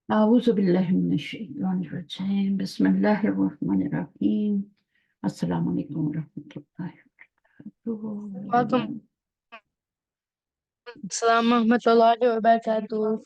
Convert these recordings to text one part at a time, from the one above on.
أعوذ بالله من الشيطان الرجيم بسم الله الرحمن الرحيم السلام عليكم ورحمة الله وعليكم وبركاته. السلام ورحمة الله وبركاته.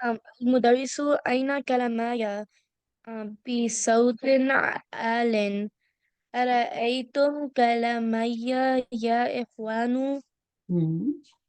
المدرس أين كلمة بصوت عال. أرأيتم كلمي يا إخوان.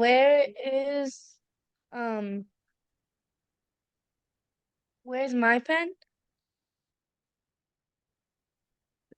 Where is um where's my pen?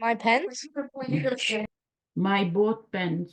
My pens? My both pens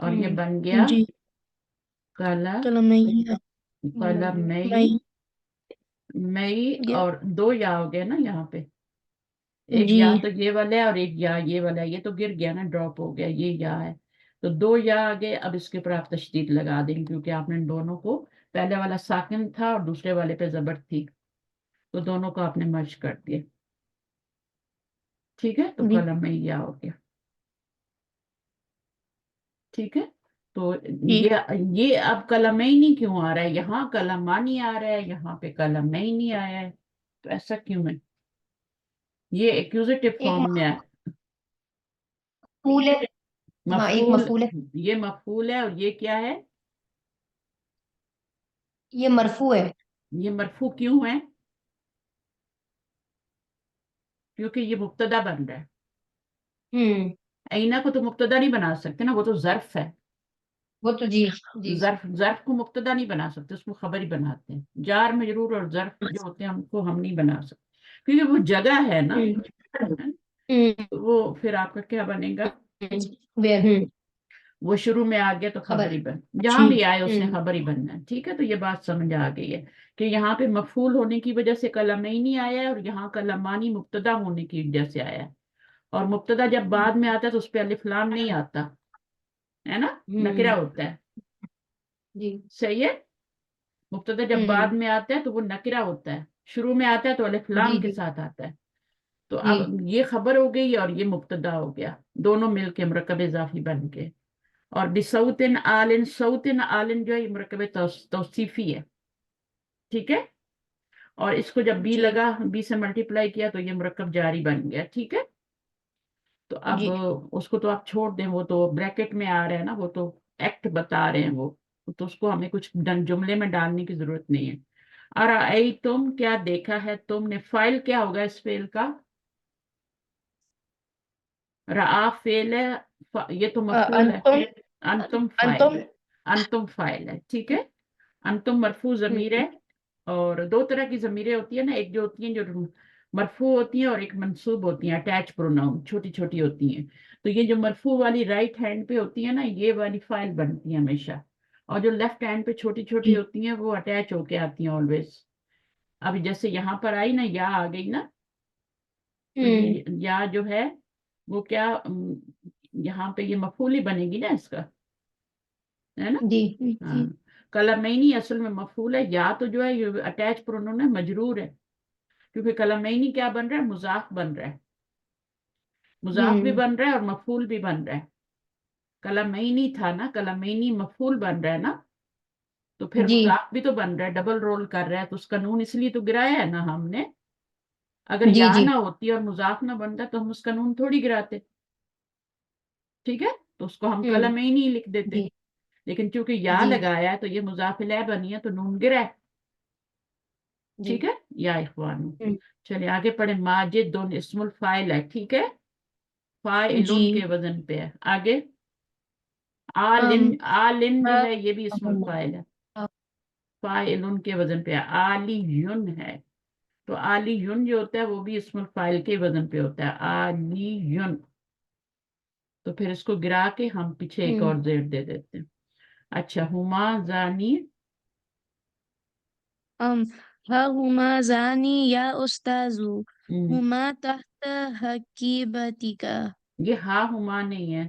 اور یہ بن گیا جی قلمئی قلمئی مئی مئی، یا اور دو یا ہو گیا نا یہاں پہ، ایک جی یا تو یہ والا ہے اور ایک یا یہ والا ہے، یہ تو گر گیا نا، ڈراپ ہو گیا، یہ یا ہے تو دو یا آگے. اب اس کے اوپر آپ تشدید لگا دیں کیونکہ آپ نے دونوں کو، پہلے والا ساکن تھا اور دوسرے والے پہ زبر تھی، تو دونوں کو آپ نے مرج کر دیا. ٹھیک ہے، تو جی قلم میں یا ہو گیا. ٹھیک ہے، تو جی یہ اب قلمینی کیوں آ رہا ہے، یہاں قلمانی آ رہا ہے، یہاں پہ قلمینی آیا ہے، تو ایسا کیوں ہے؟ یہ ایکوزیٹو ایک فارم میں ہے. مفعول ہے. ہاں ایک مفعول، مفعول ہے. یہ مفعول ہے، اور یہ کیا ہے؟ یہ مرفوع ہے. یہ مرفوع کیوں ہے؟ کیونکہ یہ مبتدا بن رہا ہے. ہوں اینا کو تو مبتدا نہیں بنا سکتے نا، وہ تو ظرف ہے. وہ تو جی جی ظرف کو مبتدا نہیں بنا سکتے، اس کو خبر ہی بناتے ہیں. جار مجرور اور ظرف جو ہوتے ہیں ان کو ہم نہیں بنا سکتے کیونکہ وہ جگہ ہے نا. ہوں وہ پھر آپ کا کیا بنے گا؟ ہوں وہ شروع میں آ گیا تو خبر. خبر ہی بن، جہاں جی بھی آئے اس نے خبر ہی بننا ہے. ٹھیک ہے، تو یہ بات سمجھ آ گئی ہے کہ یہاں پہ مفعول ہونے کی وجہ سے قلمینی آیا ہے، اور یہاں قلمانی مبتدا ہونے کی وجہ سے آیا ہے. اور مبتدا جب بعد میں آتا ہے تو اس پہ الف لام نہیں آتا ہے نا، نکرہ ہوتا ہے. جی صحیح ہے، مبتدا جب بعد میں آتا ہے تو وہ نکرہ ہوتا ہے، شروع میں آتا ہے تو الف جی لام کے جی ساتھ آتا ہے. تو جی اب یہ خبر ہو گئی اور یہ مبتدا ہو گیا، دونوں مل کے مرکب اضافی بن کے. اور بصوتن آلن، صوتن آلن جو ہے یہ مرکب توصیفی ہے. ٹھیک ہے، اور اس کو جب بی جی لگا، بی سے ملٹیپلائی کیا تو یہ مرکب جاری بن گیا. ٹھیک ہے، تو اب جی اس کو تو آپ چھوڑ دیں، وہ تو بریکٹ میں آ رہا ہے نا، وہ تو ایکٹ بتا رہے ہیں وہ، تو اس کو ہمیں کچھ جملے میں ڈالنے کی ضرورت نہیں ہے. تم کیا دیکھا ہے تم نے، فائل کیا ہوگا اس فعل کا؟ رآ فعل ہے، یہ تو مفعول ہے. انتم انتم فائل انتم ہے، انتم فائل ہے. ٹھیک ہے، انتم مرفوع ضمیر ہے. اور دو طرح کی ضمیریں ہوتی ہیں نا، ایک جو ہوتی ہیں جو مرفوع ہوتی ہیں اور ایک منصوب ہوتی ہیں، اٹیچ پروناؤن، چھوٹی چھوٹی ہوتی ہیں. تو یہ جو مرفوع والی رائٹ ہینڈ پہ ہوتی ہیں نا، یہ والی فائل بنتی ہیں ہمیشہ، اور جو لیفٹ ہینڈ پہ چھوٹی چھوٹی ہوتی ہیں وہ اٹیچ ہو کے آتی ہیں آلویز. اب جیسے یہاں پر آئی نا، یا آ گئی نا، تو یہ یا جو ہے وہ کیا، یہاں پہ یہ مفعول ہی بنے گی نا اس کا، ہے نا. جی ہاں، قلمینی اصل میں مفعول ہے، یا تو جو ہے یہ اٹیچ پرونون ہے، مجرور ہے، کیونکہ قلمینی کیا بن رہا ہے، مضاف بن رہا ہے. مضاف بھی بن رہا ہے اور مفعول بھی بن رہا ہے. قلمینی تھا نا، قلمینی مفعول بن رہا ہے نا، تو پھر جی مضاف بھی تو بن رہا ہے، ڈبل رول کر رہا ہے، تو اس کا نون اس لیے تو گرایا ہے نا ہم نے. اگر جی یا جی نہ ہوتی اور مضاف نہ بنتا تو ہم اس کا نون تھوڑی گراتے. ٹھیک ہے، تو اس کو ہم قلمینی لکھ دیتے، جی لیکن چونکہ یا جی لگایا ہے تو یہ مضاف الیہ بنی ہے تو نون گرا ہے. جی ٹھیک ہے، یا اخوان. چلیے آگے پڑھیں. ماجد دون اسم الفاعل ہے. ٹھیک ہے، جی فاعلن کے وزن پہ ہے. آگے آلن، آلن جو ہے یہ بھی اسم الفاعل ہے، فاعلن کے وزن پہ ہے. آلیون ہے، تو آلیون جو ہوتا ہے وہ بھی اسم الفاعل کے وزن پہ ہوتا ہے، آلیون. تو پھر اس کو گرا کے ہم پیچھے ایک اور زیر دے دیتے ہیں. اچھا، ہما زانی، ہما زانی یا استاذو ہم، ہما تحت حقیبتک. یہ ہا ہما نہیں ہے.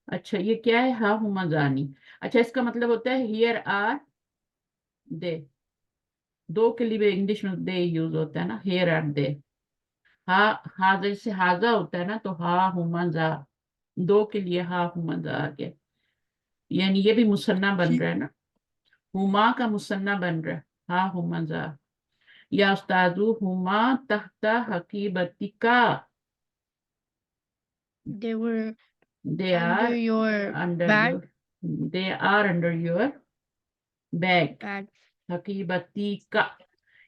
اچھا، یہ کیا ہے؟ ہا ہما زانی. اچھا، اس کا مطلب ہوتا ہے ہیئر آر دے. دو کے لیے انگلش میں دے یوز ہوتا ہے نا، ہیئر آر دے. ہا، ہا جیسے ہاضا ہوتا ہے نا، تو ہا ہما زا، دو کے لیے ہا ہما زا آ گیا. یعنی یہ بھی مثنیٰ بن رہا ہے نا، ہما کا مثنیٰ بن رہا ہے، ہا ہما زا. یا استاذو ہما تحت حقیبتکا، They were they under are your under bag. your, they are under your bag. Bag. حقیبتیکا،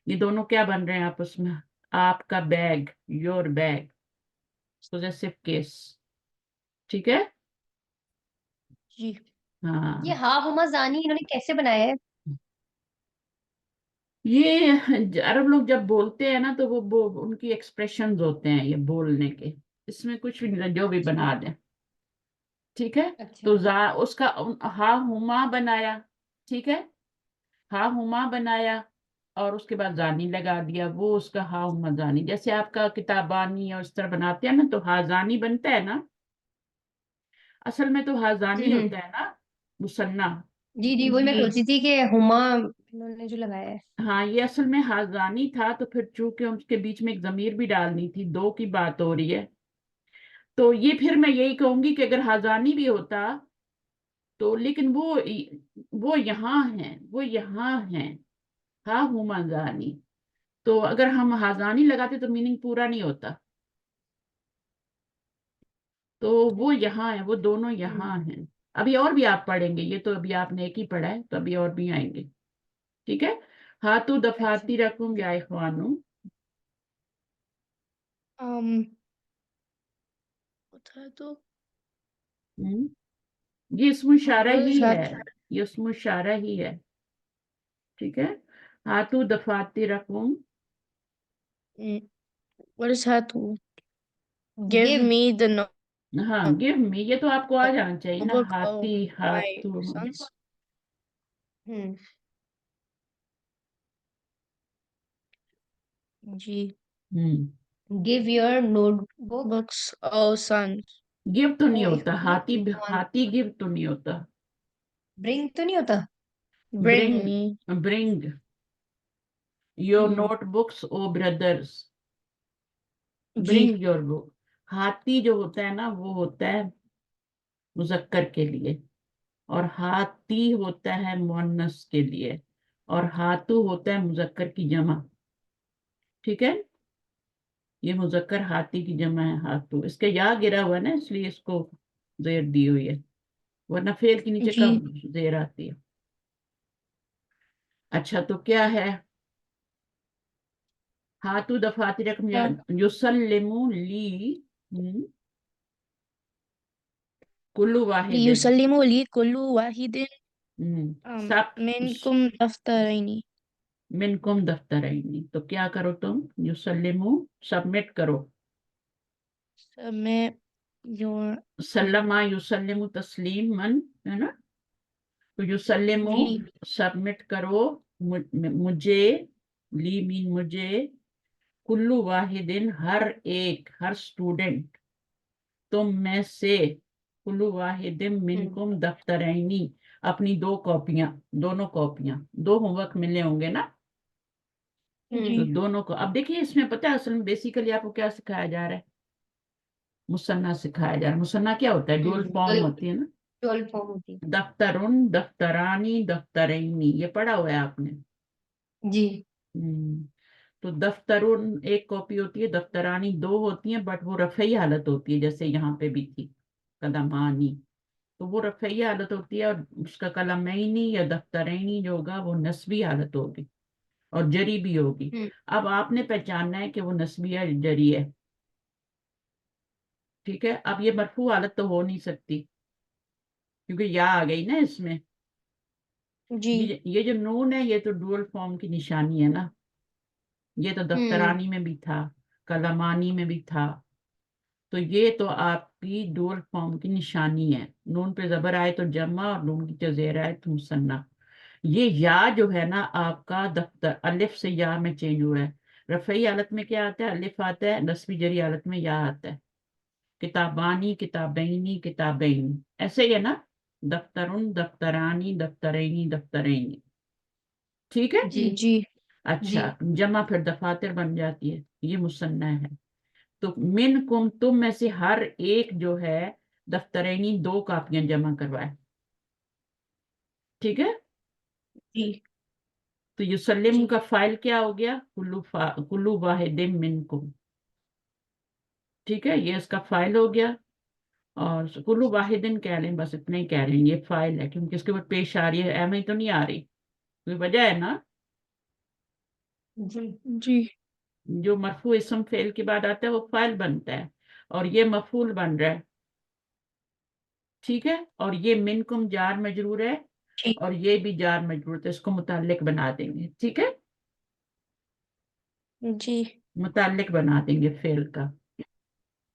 یہ دونوں کیا بن رہے ہیں آپس میں؟ آپ کا bag, your bag, possessive case. ٹھیک ہے، جی ہاں. یہ ہا ہما زانی انہوں نے کیسے بنایا ہے؟ یہ عرب لوگ جب بولتے ہیں نا تو وہ ان کی ایکسپریشنز ہوتے ہیں یہ بولنے کے، اس میں کچھ بھی نہیں، جو بھی بنا دیں. ٹھیک ہے. اچھا. تو اس کا ہا ہما بنایا. ٹھیک ہے, ہا ہما بنایا اور اس کے بعد زانی لگا دیا. وہ اس کا ہا ہما زانی, جیسے آپ کا کتابانی اور اس طرح بناتے ہیں نا, تو ہا زانی بنتا ہے نا. اصل میں تو ہا زانی ہوں. ہوتا ہے نا مثنیٰ. جی جی وہی میں سوچی تھی کہ ہما انہوں نے جو لگایا ہے. ہاں, یہ اصل میں ہازانی تھا, تو پھر چونکہ اس کے بیچ میں ایک ضمیر بھی ڈالنی تھی, دو کی بات ہو رہی ہے, تو یہ پھر میں یہی کہوں گی کہ اگر ہازانی بھی ہوتا تو, لیکن وہ یہاں ہیں, وہ یہاں ہیں, ہا ہما زانی. تو اگر ہم ہازانی لگاتے تو میننگ پورا نہیں ہوتا. تو وہ یہاں ہیں, وہ دونوں یہاں ہیں. ابھی اور بھی آپ پڑھیں گے, یہ تو ابھی آپ نے ایک ہی پڑھا ہے, تو ابھی اور بھی آئیں گے. ٹھیک ہے. ہاتھوں اچھا. دفاتی رقم یا اخوانوں. تھا تو ہم، یہ اسم اشارہ ہی ہے, ورشات. یہ اسم اشارہ ہی ہے. ٹھیک ہے. ہاتھوں دفاتی رقم. ورشات. Give me the ہاں, گیو می, یہ تو آپ کو آ جانا چاہیے نا. notebook of ہاتھی, my ہاتھوں. sons. جی. ہم Give your notebooks of sons. Give تو نہیں Oh, ہوتا, ہاتھی, ہاتھی گیو تو نہیں ہوتا. bring تو نہیں ہوتا. Bring bring, me. Bring your hmm, notebooks oh brothers. جی. Bring your book. ہاتھی جو ہوتا ہے نا, وہ ہوتا ہے مذکر کے لیے, اور ہاتھی ہوتا ہے مؤنث کے لیے, اور ہاتھو ہوتا ہے مذکر کی جمع. ٹھیک ہے. یہ مذکر ہاتھی کی جمع ہے ہاتھو. اس کے یا گرا ہوا ہے نا, اس لیے اس کو زیر دی ہوئی ہے, ورنہ فعل کے نیچے جی. کب زیر آتی ہے. اچھا, تو کیا ہے؟ ہاتھو دفاتی رقم یسلمو لی کلو واحد. لیسلم لی کل واحد سب منکم دفترین. منکم دفترین. تو کیا کرو تم؟ یسلمو, سبمٹ کرو. میں your. سلمہ یسلم تسلیم من, ہے نا. تو یسلمو, جی. سبمٹ کرو مجھے, لی مین مجھے, کلو واحدن, ہر ایک, ہر اسٹوڈنٹ, تم میں سے, کلو واحد منکم دفترینی, اپنی دو کاپیاں, دونوں کاپیاں, دو ہوم ورک ملنے ہوں گے نا. جی. تو دونوں کو, اب دیکھیے اس میں پتہ ہے اصل میں بیسیکلی آپ کو کیا سکھایا جا رہا ہے؟ مثنیٰ سکھایا جا رہا ہے. مثنیٰ کیا ہوتا ہے؟ ڈول فارم ہوتی ہے نا. 12 فارم ہوتی. دفترن, دفترانی, دفترینی, یہ پڑھا ہوا ہے آپ نے. جی. تو دفترن ایک کاپی ہوتی ہے, دفترانی دو ہوتی ہیں, بٹ وہ رفعی حالت ہوتی ہے, جیسے یہاں پہ بھی تھی قلمانی. تو وہ رفعی حالت ہوتی ہے, اور اس کا قلمینی یا دفترینی جو ہوگا وہ نسبی حالت ہوگی, اور جری بھی ہوگی. اب آپ نے پہچاننا ہے کہ وہ نسبی ہے, جری ہے. ٹھیک ہے. اب یہ مرفوع حالت تو ہو نہیں سکتی, کیونکہ یا آ گئی نا اس میں. جی. یہ جو نون ہے, یہ تو ڈوئل فارم کی نشانی ہے نا. یہ تو دفترانی میں بھی تھا, قلمانی میں بھی تھا. تو یہ تو آپ کی ڈوئل فارم کی نشانی ہے. نون پہ زبر آئے تو جمع, اور نون کی جو زیر آئے تو مثنیٰ. یہ یا جو ہے نا آپ کا دفتر, الف سے یا میں چینج ہوا ہے. رفعی حالت میں کیا آتا ہے؟ الف آتا ہے. نصبی جری حالت میں یا آتا ہے. کتابانی, کتابینی, کتابین, ایسے ہی ہے نا. دفترن, دفترانی, دفترینی, دفترینی. ٹھیک ہے. جی. جی. اچھا, جمع پھر دفاتر بن جاتی ہے, یہ مثنیٰ ہے. تو من کم, تم میں سے ہر ایک جو ہے, دفترینی دو کاپیاں جمع کروائے. ٹھیک ہے. جی. تو یسلم کا فائل کیا ہو گیا؟ کلو واحد منکم. ٹھیک ہے, یہ اس کا فائل ہو گیا. اور کلو واحدن کہہ لیں, بس اتنا ہی کہہ لیں, یہ فائل ہے, کیونکہ اس کے بعد پیش آ رہی ہے, ایم ای تو نہیں آ رہی, کوئی وجہ ہے نا. جی. جی. جو مرفوع اسم فعل کے بعد آتا ہے وہ فائل بنتا ہے, اور یہ مفعول بن رہا ہے. ٹھیک ہے. اور یہ منکم جار مجرور ہے, ٹھیک. اور یہ بھی جار مجرور ہے, اس کو متعلق بنا دیں گے. ٹھیک ہے, جی. متعلق بنا دیں گے فعل کا.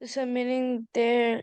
submitting their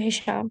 Hisham?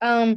Um,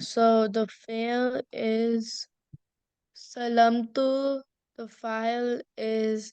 so the fail is salamtu. The file is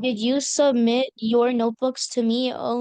Did you submit your notebooks to me, O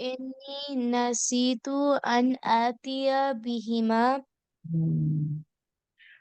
inni nasitu an atiya bihima.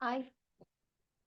I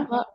Forgot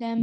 them to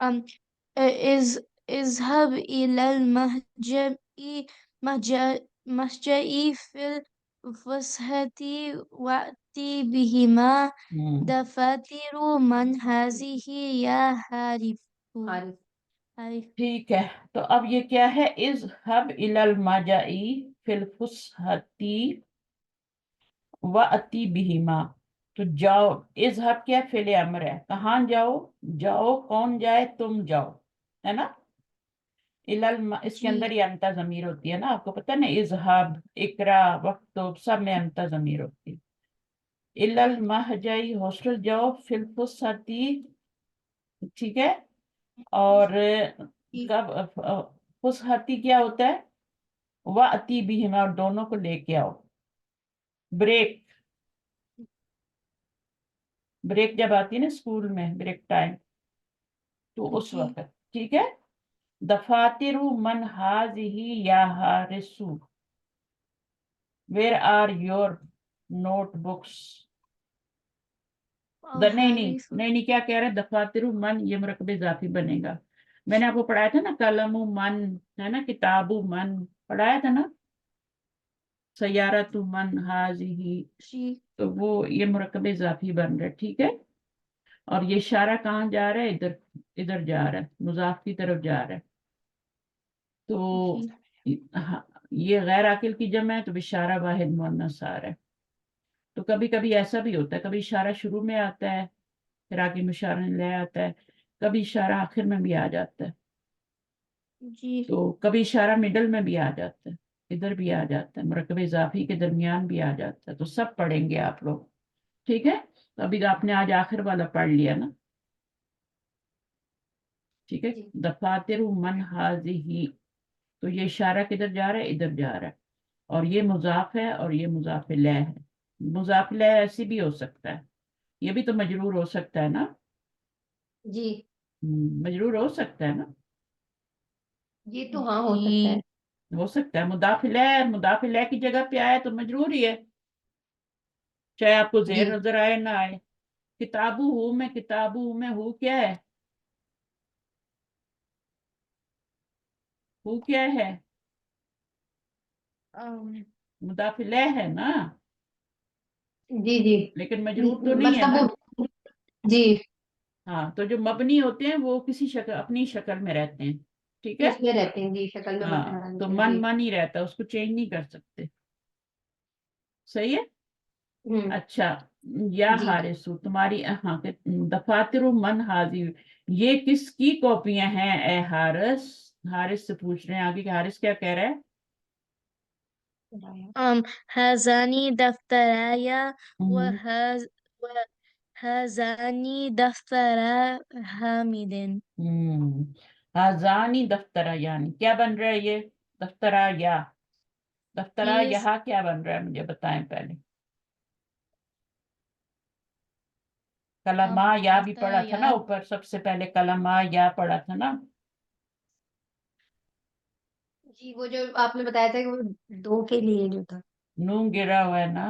Um, is اذهب إلى المهجع في الفسحة وأتي بهما دفاتر من هذه يا حارث عارف حارث ٹھیک ہے، تو اب یہ کیا ہے؟ اذهب الى المجاء فی الفسحتی وَأْتِ بِهِمَا، تو جاؤ، اذهب کیا فعل امر ہے، کہاں جاؤ؟ جاؤ، کون جائے؟ تم جاؤ، ہے نا؟ اس کے جی اندر یہ انتا ضمیر ہوتی ہے نا، آپ کو پتہ ہے نا، اذهب، اقرا، وقتب، سب میں انتا ضمیر ہوتی ہے۔ الی المہجعی، ہاسٹل جاؤ، فی الفسحتی، ٹھیک ہے، اور کب فسحتی کیا ہوتا ہے؟ وَأْتِ بِهِمَا، اور دونوں کو لے کے آؤ۔ بریک، بریک جب آتی ہے نا اسکول میں، بریک ٹائم، تو اس جی وقت، ٹھیک ہے۔ دفاتر من هذه یا Haris, where are your notebooks? نہیں نہیں حارث نہیں نہیں، کیا کہہ رہے ہیں؟ دفاتر من، یہ مرکب اضافی بنے گا۔ میں نے آپ کو پڑھایا تھا نا، قلم من ہے نا، کتاب من پڑھایا تھا نا، سیارت من هذه، جی تو وہ یہ مرکب اضافی بن رہا ہے، ٹھیک ہے۔ اور یہ اشارہ کہاں جا رہا ہے؟ ادھر، ادھر جا رہا ہے، مضاف کی طرف جا رہا ہے۔ تو جی ہاں، یہ غیر عاقل کی جمع ہے، تو اشارہ واحد مؤنث آ رہا ہے۔ تو کبھی کبھی ایسا بھی ہوتا ہے، کبھی اشارہ شروع میں آتا ہے، پھر آگے مشارہ لے آتا ہے، کبھی اشارہ آخر میں بھی آ جاتا ہے، جی تو کبھی اشارہ مڈل میں بھی آ جاتا ہے، ادھر بھی آ جاتا ہے، مرکب اضافی کے درمیان بھی آ جاتا ہے، تو سب پڑھیں گے آپ لوگ، ٹھیک ہے۔ تو ابھی آپ نے آج آخر والا پڑھ لیا نا، ٹھیک ہے۔ جی دفاتر من هذه، تو یہ اشارہ کدھر جا رہا ہے؟ ادھر جا رہا ہے، اور یہ مضاف ہے اور یہ مضاف الیہ ہے۔ مضاف الیہ ایسی بھی ہو سکتا ہے، یہ بھی تو مجرور ہو سکتا ہے نا، جی مجرور ہو سکتا ہے نا، یہ تو ہاں ہو سکتا ہے۔ ہو سکتا ہے۔ مضاف الیہ کی جگہ پہ آیا تو مجرور ہی ہے، چاہے آپ کو جی زیر نظر آئے نہ آئے۔ کتابو میں ہو کیا ہے؟ ہو کیا ہے؟ مضاف الیہ ہے نا، جی جی لیکن مجرور تو نہیں ہے مطلب نا۔ وہ جی ہاں، تو جو مبنی ہوتے ہیں وہ کسی شکل، اپنی شکل میں رہتے ہیں، ٹھیک ہے۔ اس میں رہتے ہیں، جی شکل میں ہاں، تو ہوتے ہیں جی۔ من ہی رہتا ہے، اس کو چینج نہیں کر سکتے، صحیح ہے۔ ہوں اچھا، یا جی حارثو، تمہاری، ہاں، دفاتر من حاضر، یہ کس کی کاپیاں ہیں اے حارث؟ حارث سے پوچھ رہے ہیں آگے کہ حارث کیا کہہ رہا ہے؟ هذان دفترايا ہم، وهذان دفتر حامد ہازانی دفترا، یعنی کیا بن رہا ہے یہ؟ دفترا یا، دفترا is یہاں کیا بن رہا ہے؟ مجھے بتائیں پہلے۔ کلمہ یا بھی پڑھا تھا نا دفترايا اوپر، سب سے پہلے کلمہ یا پڑھا تھا نا۔ جی، وہ جو آپ نے بتایا تھا کہ وہ دو کے لیے جو تھا، نون گرا ہوا ہے نا۔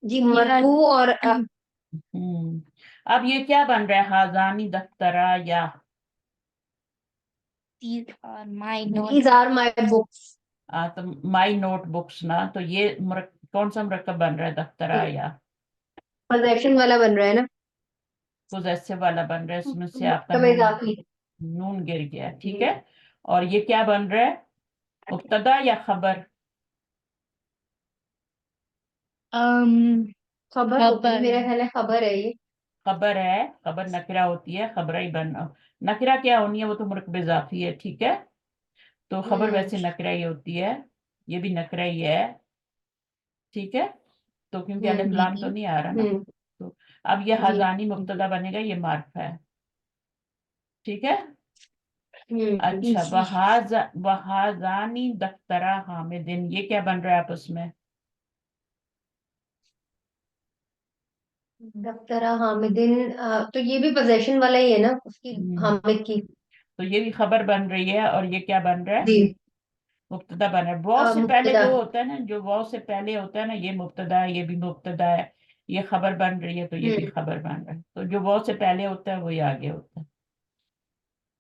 جی مرفوع اور ہم، اب یہ کیا بن رہا ہے؟ ہازانی دفترا یا، these are my notes. These are my books, تو مائی نوٹ بکس نا، تو یہ کون سا مرکب بن رہا ہے؟ دفترا یا پوزیشن والا بن رہا ہے نا، پوزیسو والا بن رہا ہے، اس میں سے آپ کا مرکب اضافی۔ نون گر گیا، ٹھیک جی ہے۔ اور یہ کیا بن رہا ہے؟ مبتدا یا خبر؟ خبر ہوتی ہے، میرا خیال ہے خبر ہے یہ۔ خبر ہے، خبر نکرہ ہوتی ہے، خبر ہی بننا، نکرہ کیا ہونی ہے؟ وہ تو مرکب اضافی ہے، ٹھیک ہے۔ تو خبر ویسے نکرہ ہی ہوتی ہے، یہ بھی نکرہ ہی ہے، ٹھیک ہے۔ تو کیونکہ الف لام تو نہیں آ رہا نا، ہوں تو اب یہ جی ہازانی مبتدا بنے گا، یہ معرفہ ہے، ٹھیک ہے۔ اچھا، جی وہازانی دفترا حامدن، یہ کیا بن رہا ہے آپس میں؟ دفترا حامدن، تو یہ بھی پوزیشن والا ہی ہے نا اس کی، حامد کی۔ تو یہ بھی خبر بن رہی ہے، اور یہ کیا بن رہا ہے؟ جی مبتدا بن رہا ہے۔ واو سے پہلے مبتدا، جو ہوتا ہے نا، جو واو سے پہلے ہوتا ہے نا، یہ مبتدا ہے، یہ بھی مبتدا ہے، یہ خبر بن رہی ہے، تو یہ بھی خبر بن رہا ہے، تو جو واو سے پہلے ہوتا ہے وہی آگے ہوتا ہے،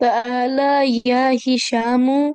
Ta'ala ya Hishamu,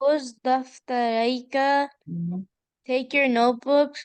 khuz daftarayka, take your notebooks.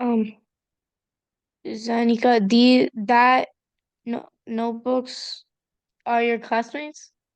um, Zanika, that notebooks are your classmates?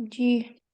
G.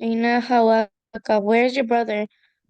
Aina Hawaka, where's your brother?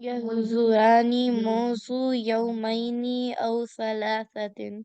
Yahzurani Mozu Yawmaini aw Thalathatin.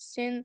Since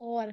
or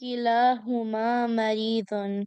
kilahuma maridun.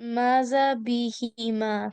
Maza bihima.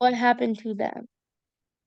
What happened to them?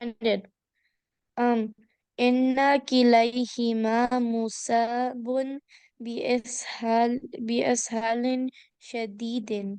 Ended. Um, Inna kilayhima musabun bi ishalin shadidin.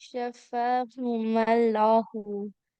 Shafahumallahu.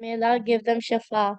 May Allah give them shafa.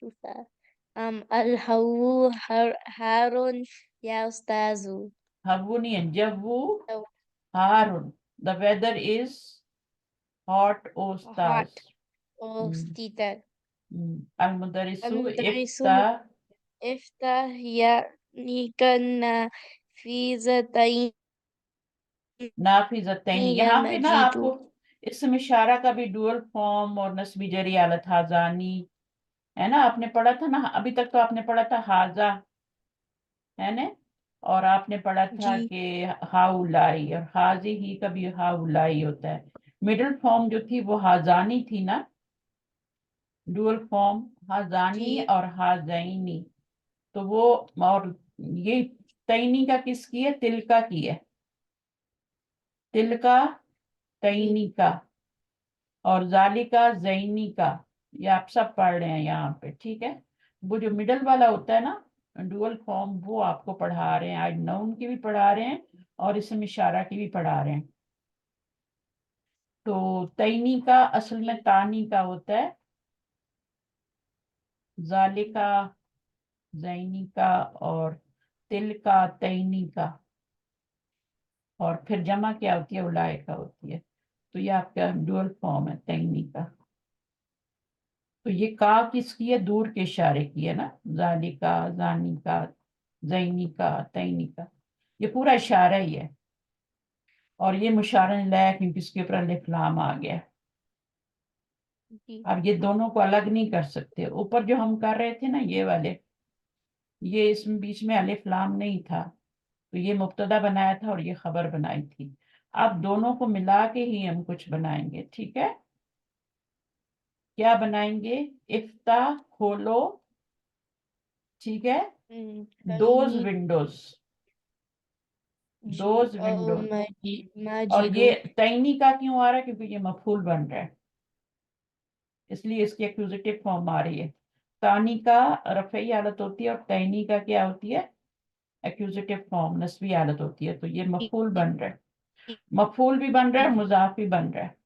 شوفها الهو هارون يا أستاذ. Havu نہیں ہے, Javu Oh, Harun. The weather is hot, O hot. stars. Oh, teacher. Al-Mudarrisu المدرس ifta افتح يعنيك النافذتين نافذتین. يا یہاں پہ نا مجيد. آپ کو اسم اشارہ کا بھی ڈوئل فارم اور نسبی جری حالت حاضانی ہے نا, آپ نے پڑھا تھا نا, ابھی تک تو آپ نے پڑھا تھا حاضہ ہے نا, اور آپ نے پڑھا تھا جی کہ ہاؤلائی, اور حاضی ہی کا بھی ہاؤلائی ہوتا ہے. مڈل فارم جو تھی وہ حاضانی تھی نا, ڈوئل فارم حاضانی جی اور حاضینی. تو وہ, اور یہ تینی کا کس کی ہے, تلکا کی ہے, تلکا جی تینی کا, اور ذالکا زینی کا. یہ آپ سب پڑھ رہے ہیں یہاں پہ, ٹھیک ہے. وہ جو مڈل والا ہوتا ہے نا ڈوئل فارم, وہ آپ کو پڑھا رہے ہیں آج, نون کی بھی پڑھا رہے ہیں اور اسم اشارہ کی بھی پڑھا رہے ہیں. تو تینی کا اصل میں جی تانی کا ہوتا ہے, ذالکا زینی کا, اور تل کا تینی کا, اور پھر جمع کیا ہوتی ہے, اولائکا ہوتی ہے. تو یہ آپ کا ڈوئل فارم ہے تینی کا. تو یہ کا کس کی ہے, دور کے اشارے کی ہے نا, ذالکا زانی کا زینی کا تینی کا, یہ پورا اشارہ ہی ہے. اور یہ مشارہ الیہ کیونکہ اس کے اوپر الف لام آ گیا. جی اب یہ دونوں کو الگ نہیں کر سکتے. اوپر جو ہم کر رہے تھے نا یہ والے, یہ اس میں بیچ میں الف لام نہیں تھا, تو یہ مبتدا بنایا تھا اور یہ خبر بنائی تھی. اب دونوں کو ملا کے ہی ہم کچھ بنائیں گے, ٹھیک ہے. کیا بنائیں گے, افتح کھولو, ٹھیک ہے, دوز تینی ونڈوز, جی دوز ونڈوز. اور ماجد. یہ تینی کا کیوں آ رہا ہے, کیونکہ یہ مفعول بن رہا ہے, اس لیے اس کی ایکوزیٹو فارم آ رہی ہے. تانی کا رفعی حالت ہوتی ہے اور تینی کا کیا ہوتی ہے, ایکوزیٹو فارم نسبی حالت ہوتی ہے. تو یہ مفعول بن رہا ہے, مفعول بھی بن رہا ہے, مضاف بھی بن رہا ہے.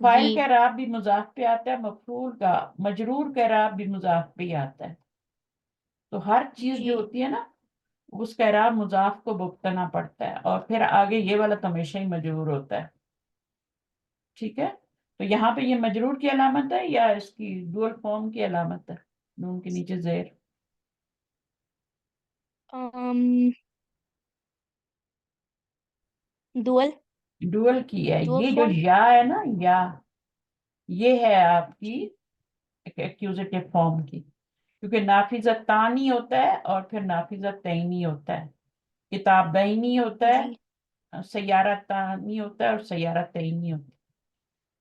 فاعل جی کا اعراب بھی مضاف پہ آتا ہے, مفعول کا, مجرور کا اعراب بھی مضاف پہ ہی آتا ہے. تو ہر چیز جی جو ہوتی ہے نا اس کا اعراب مضاف کو مبتنا پڑتا ہے, اور پھر آگے یہ والا تو ہمیشہ ہی مجرور ہوتا ہے, ٹھیک ہے. تو یہاں پہ یہ مجرور کی علامت ہے یا اس کی ڈوئل فارم کی علامت ہے, نون کے نیچے زیر, دول ڈوئل کی ہے. دول یہ جو فارم. یا ہے نا, یا یہ ہے آپ کی ایکوزیٹو فارم کی, کیونکہ نافذہ تانی ہوتا ہے اور پھر نافذہ تینی ہوتا ہے, کتاب بینی ہوتا جی ہے, سیارہ تانی ہوتا ہے اور سیارہ تینی ہوتا ہے,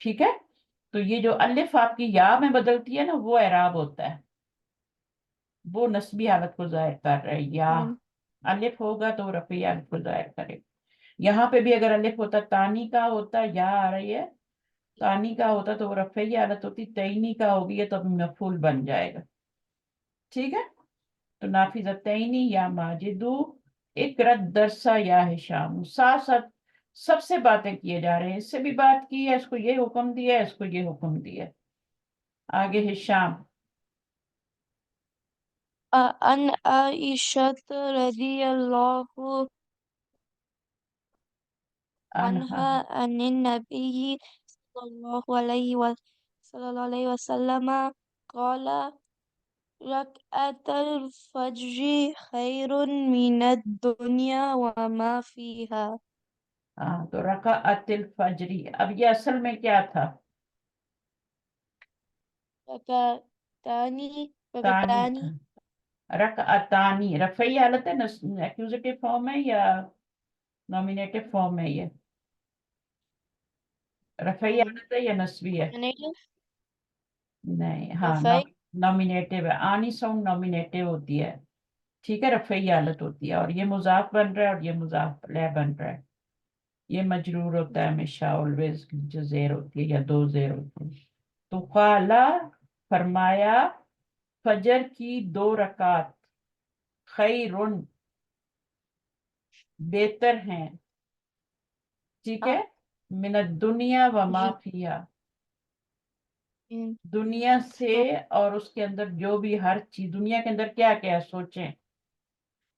ٹھیک ہے. تو یہ جو الف آپ کی یا میں بدلتی ہے نا وہ اعراب ہوتا ہے, وہ نسبی حالت کو ظاہر کر رہا ہے. یا الف ہوگا تو رفعی حالت کو ظاہر کرے. یہاں پہ بھی اگر الف ہوتا, تانی کا ہوتا, یا آ رہی ہے, تانی کا ہوتا تو وہ رفعی حالت ہوتی, تینی کا ہوگی تو مفعول بن جائے گا, ٹھیک ہے. تو نافذہ تینی یا ماجدو, اقرأ درسا یا ہشام, ساتھ ساتھ سب سے باتیں کیے جا رہے ہیں. اس سے بھی بات کی ہے, اس کو یہ حکم دیا ہے, اس کو یہ حکم دیا ہے. آگے ہشام, عن عائشة رضي الله انہا, عنها عن النبي صلى الله عليه وسلم قال ركعة الفجر خير من الدنيا وما فيها. ہاں, تو رکعت الفجری, اب یہ اصل میں کیا تھا, ركعتان تانی ركعتان تھا, رکعتانی رفعی حالت ہے, ایکوزیٹو فارم ہے یا نومینیٹو فارم ہے, یہ رفعی حالت ہے یا نسبی ہے, negative نہیں, ہاں رفع. نومینیٹو ہے, آنی ساؤنڈ نومینیٹو ہوتی ہے, ٹھیک ہے, رفعی حالت ہوتی ہے, اور یہ مضاف بن رہا ہے اور یہ مضاف لہ بن رہا ہے. یہ مجرور ہوتا ہے ہمیشہ, آلویز, جو زیر ہوتی ہے یا دو زیر ہوتی ہے. تو قالا فرمایا, فجر کی 2 رکعت, خیرن بہتر ہیں, ٹھیک ہے, من الدنیا و ما جی فیہا, in دنیا سے اور اس کے اندر جو بھی ہر چیز دنیا کے اندر کیا کیا ہے سوچیں.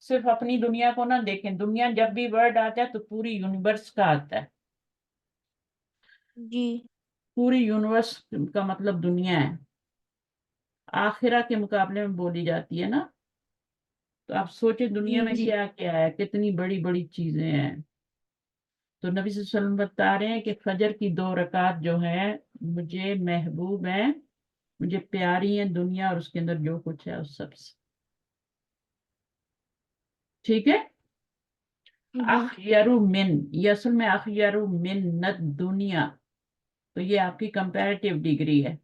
صرف اپنی دنیا کو نہ دیکھیں. دنیا جب بھی ورڈ آتا ہے تو پوری یونیورس کا آتا ہے. جی پوری یونیورس کا مطلب دنیا ہے. آخرہ کے مقابلے میں بولی جاتی ہے نا. تو آپ سوچیں دنیا میں جی کیا کیا ہے, کتنی بڑی بڑی چیزیں ہیں. تو نبی صلی اللہ علیہ وسلم بتا رہے ہیں کہ فجر کی 2 رکعت جو ہیں مجھے محبوب ہیں, مجھے پیاری ہیں دنیا اور اس کے اندر جو کچھ ہے اس سب سے. ٹھیک ہے. اخیرو من, یہ اصل میں اخیرو من نت دنیا, تو یہ آپ کی کمپیریٹیو ڈگری ہے.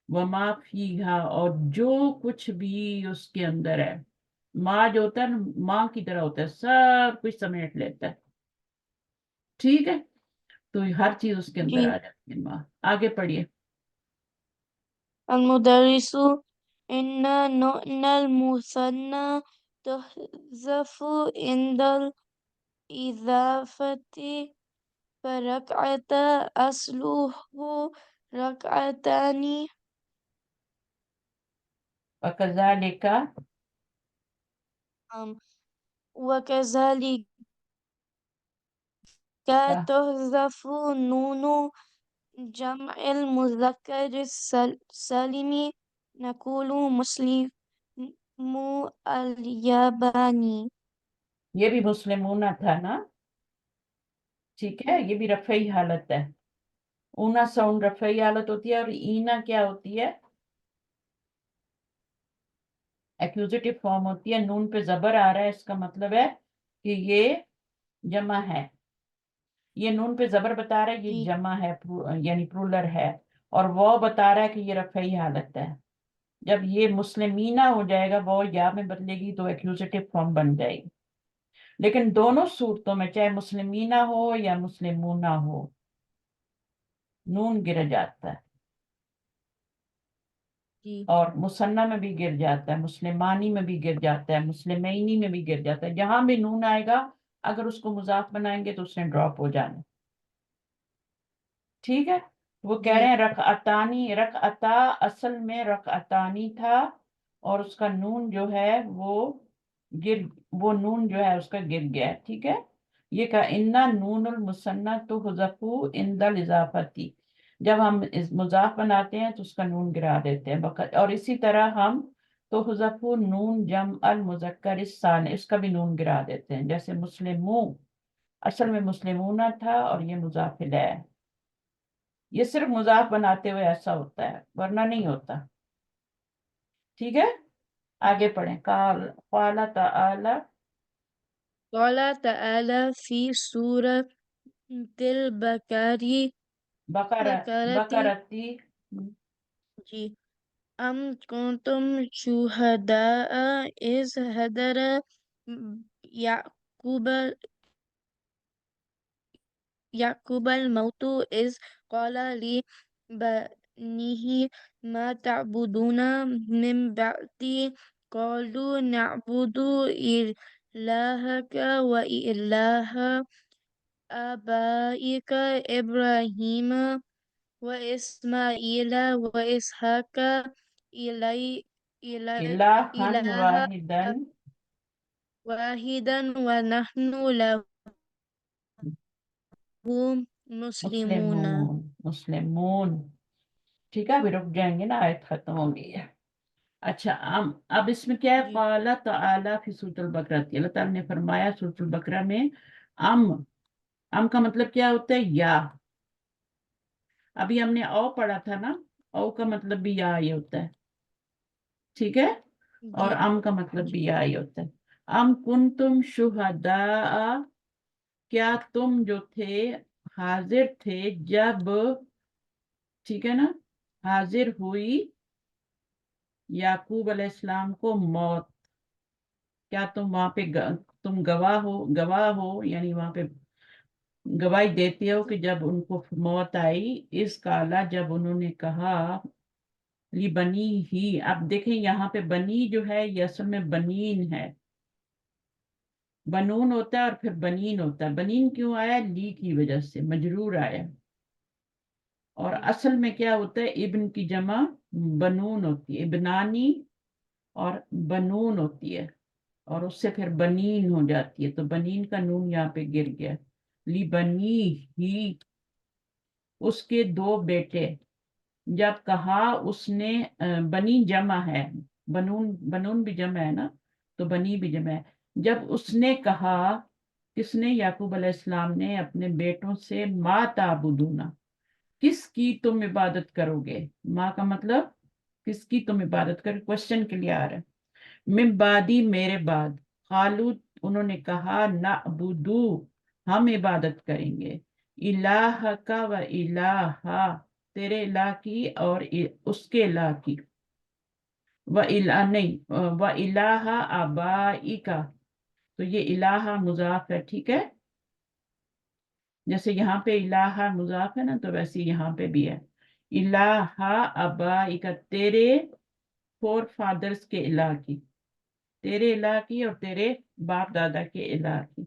وما فیہا, اور جو کچھ بھی اس کے اندر ہے. ماں جو ہوتا ہے نا ماں کی طرح ہوتا ہے, سب کچھ سمیٹ لیتا ہے. ٹھیک ہے. تو ہر چیز اس کے اندر جی آ جاتی ہے ماں. آگے پڑھیے. المدرس إن نون المثنى تحذف عند الإضافة فركعة أصله ركعتان وکذالک, وكذلك تحذف نون جمع المذكر السالم نقول مسلم الياباني. یہ بھی مسلمونہ تھا نا. ٹھیک ہے. یہ بھی رفعی حالت ہے. اونا ساؤنڈ رفعی حالت ہوتی ہے, اور اینا کیا ہوتی ہے, ایکوزیٹو فارم ہوتی ہے. نون پہ زبر آ رہا ہے, اس کا مطلب ہے کہ یہ جمع ہے. یہ نون پہ زبر بتا رہا ہے یہ جی جمع ہے, یعنی پرولر ہے. اور وہ بتا رہا ہے کہ یہ رفعی حالت ہے. جب یہ مسلمینہ ہو جائے گا, وہ یا میں بدلے گی تو ایکوزیٹو فارم بن جائے گی. لیکن دونوں صورتوں میں چاہے مسلمینہ ہو یا مسلمونہ ہو, نون گر جاتا ہے. جی اور مثنیٰ میں بھی گر جاتا ہے, مسلمانی میں بھی گر جاتا ہے, مسلمینی میں بھی گر جاتا ہے. جہاں بھی نون آئے گا اگر اس کو مضاف بنائیں گے تو اس نے ڈراپ ہو جانا. ٹھیک ہے. وہ کہہ رہے جی ہیں رکعتانی, رکعتا اصل میں رکعتانی تھا, اور اس کا نون جو ہے وہ نون جو ہے اس کا گر گیا ہے. ٹھیک ہے. یہ کہا انا نون المثنی تحذف عند الاضافتی, جب ہم مضاف بناتے ہیں تو اس کا نون گرا دیتے ہیں. اور اسی طرح ہم تحذف نون جمع المذکر السالم, اس کا بھی نون گرا دیتے ہیں. جیسے مسلموں اصل میں مسلمونہ تھا اور یہ مضاف الیہ ہے. یہ صرف مضاف بناتے ہوئے ایسا ہوتا ہے, ورنہ نہیں ہوتا. ٹھیک ہے. آگے پڑھیں. قال تعالی, قال تعالى في سورة البقرة بقرة بقرتی, جی أم كنتم شهداء إذ حضر يعقوب الموت إذ قال لبنيه ما تعبدون من بعدي قالوا نعبد إلهك وإله آبائك إبراهيم وإسماعيل وإسحاق إلي إلى الہن إله واحدن, واحدا ونحن له مسلمون. مسلمون. ٹھیک ہے. ابھی رک جائیں گے نا, آیت ختم ہو گئی ہے. اچھا. اب اس میں کیا ہے, جی قال تعالی فی سورۃ البقرہ, اللہ تعالیٰ نے فرمایا سورۃ البقرہ میں ام کا مطلب کیا ہوتا ہے, یا. ابھی ہم نے او پڑھا تھا نا, او کا مطلب بھی یا ہی ہوتا ہے. ٹھیک ہے. اور جی ام کا مطلب بھی یا ہی ہوتا ہے. ام کنتم شہداء, کیا تم جو تھے حاضر تھے جب, ٹھیک ہے نا, حاضر ہوئی یعقوب علیہ السلام کو موت. کیا تم وہاں پہ تم گواہ ہو, یعنی وہاں پہ گواہی دیتے ہو کہ جب ان کو موت آئی, اس کالا جب انہوں نے کہا لی بنی ہی. اب دیکھیں یہاں پہ بنی جو ہے یہ اصل میں بنین ہے. بنون ہوتا ہے اور پھر بنین ہوتا ہے. بنین کیوں آیا, لی کی وجہ سے مجرور آیا. اور اصل میں کیا ہوتا ہے, ابن کی جمع بنون ہوتی ہے, ابنانی اور بنون ہوتی ہے, اور اس سے پھر بنین ہو جاتی ہے, تو بنین کا نون یہاں پہ گر گیا. لی بنی ہی, اس کے 2 بیٹے. جب کہا اس نے, بنی جمع ہے, بنون بھی جمع ہے نا, تو بنی بھی جمع ہے. جب اس نے کہا, کس نے, یعقوب علیہ السلام نے اپنے بیٹوں سے, ما تعبدون, کس کی تم عبادت کرو گے. ماں کا مطلب کس کی تم عبادت کرو, کوشچن کے لیے آ رہا ہے. من بعدی, میرے بعد. قالو, انہوں نے کہا, نعبدو, ہم عبادت کریں گے, الہ کا و الہ, تیرے الہ کی اور اس کے الہ کی, و الہ نہیں, و الہ آبائی کا, تو یہ الہ مضاف ہے, ٹھیک ہے. جیسے یہاں پہ الہ مضاف ہے نا, تو ویسے یہاں پہ بھی ہے. الہ آبائی کا, تیرے 4 فادرز کے الہ کی, تیرے الہ کی اور تیرے باپ دادا کے الہ کی.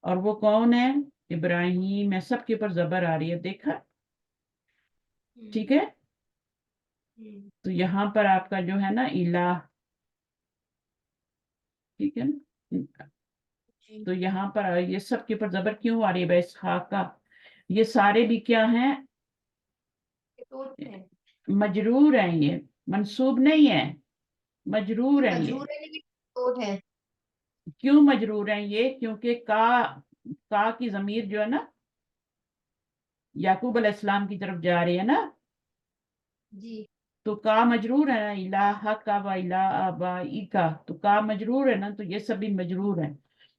اور وہ کون ہے؟ ابراہیم ہے. سب کے اوپر زبر آ رہی ہے, دیکھا, ٹھیک ہے. تو یہاں پر آپ کا جو ہے نا الہ, ٹھیک ہے نا. جی تو یہاں پر یہ سب کے اوپر زبر کیوں آ رہی ہے بھائی؟ اسحاق کا, یہ سارے بھی کیا ہیں؟ مجرور ہیں, یہ منصوب نہیں ہے, مجرور ہیں یہ. مجرور ہے لیکن ٹوٹ ہے. کیوں مجرور ہیں یہ؟ کیونکہ کا کی ضمیر جو ہے نا یعقوب علیہ السلام کی طرف جا رہی ہے نا, جی تو کا مجرور ہے نا, الہ کا و الہ آبائی کا, تو کا مجرور ہے نا, تو یہ سب بھی مجرور ہیں.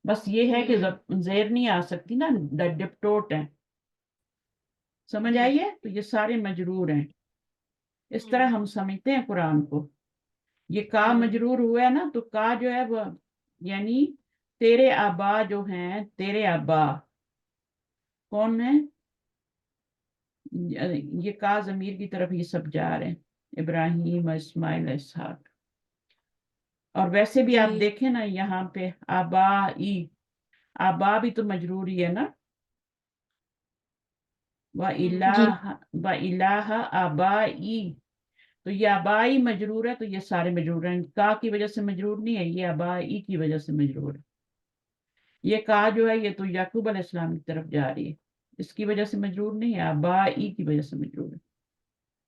بس یہ ہے کہ زیر نہیں آ سکتی نا, ڈپٹوٹ ہے, سمجھ جی آئیے. تو یہ سارے مجرور ہیں. اس طرح ہم سمجھتے ہیں قرآن کو. یہ کا مجرور ہوا ہے نا, تو کا جو ہے وہ یعنی تیرے آبا جو ہیں, تیرے آبا کون ہیں؟ یہ کا ضمیر کی طرف یہ سب جا رہے ہیں, ابراہیم, اسماعیل, اسحاق. اور ویسے بھی آپ جی دیکھیں نا یہاں پہ آبائی, آبا بھی تو مجرور ہی ہے نا, جی و الہ آبائی, تو یہ آبائی مجرور ہے, تو یہ سارے مجرور ہیں. کا کی وجہ سے مجرور نہیں ہے, یہ آبائی کی وجہ سے مجرور ہے. یہ کا جو ہے یہ تو یعقوب علیہ السلام کی طرف جا رہی ہے, اس کی وجہ سے مجرور نہیں ہے, آبائی کی وجہ سے مجرور ہے.